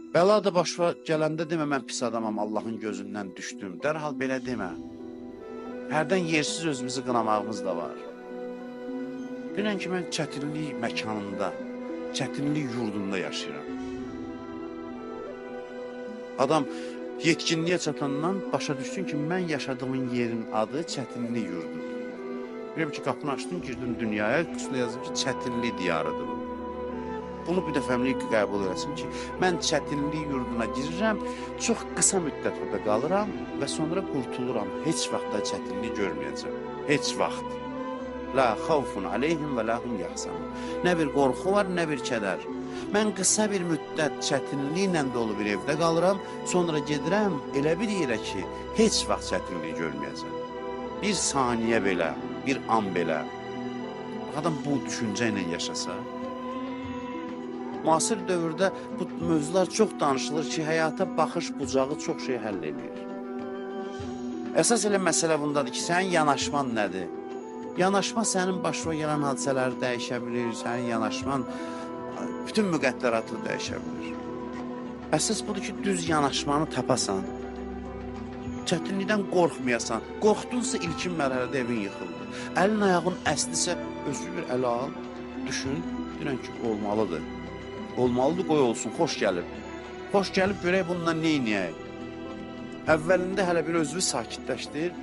Bəla da başa gələndə demə mən pis adamam, Allahın gözündən düşdüm. Dərhal belə demə. Hərdən yersiz özümüzü qınamağımız da var. Bilən ki, mən çətinlik məkanında, çətinlik yurdunda yaşayıram. Adam yetkinliyə çatandan başa düşsün ki, mən yaşadığım yerin adı çətinlik yurdudur. Biləm ki, qapını açdın, girdin dünyaya, üstündə yazdım ki, çətinlik diyarıdır. Bunu bir dəfəmlik qəbul eləsin ki, mən çətinlik yurduna girirəm, çox qısa müddət orada qalıram və sonra qurtuluram. Heç vaxt da çətinlik görməyəcəm. Heç vaxt. La xavfun aleyhim və lahum yahzanun. Nə bir qorxu var, nə bir kədər. Mən qısa bir müddət çətinliklə dolu bir evdə qalıram, sonra gedirəm elə bir yerə ki, heç vaxt çətinlik görməyəcəm. Bir saniyə belə, bir an belə. Adam bu düşüncə ilə yaşasa, müasir dövrdə bu mövzular çox danışılır ki, həyata baxış bucağı çox şey həll edir. Əsas elə məsələ bundadır ki, sənin yanaşman nədir? Yanaşma sənin başına gələn hadisələri dəyişə bilir, sənin yanaşman bütün müqəddəratı dəyişə bilir. Əsas budur ki, düz yanaşmanı tapasan, çətinlikdən qorxmayasan, qorxdunsa ilkin mərhələdə evin yıxıldı. Əlin ayağın əslisə, özü bir ələ al, düşün, deyən ki, olmalıdır. Olmalıdır, qoy olsun, xoş gəlir. Xoş gəlib görək bununla neyniyək? Əvvəlində hələ bir özünü sakitləşdir,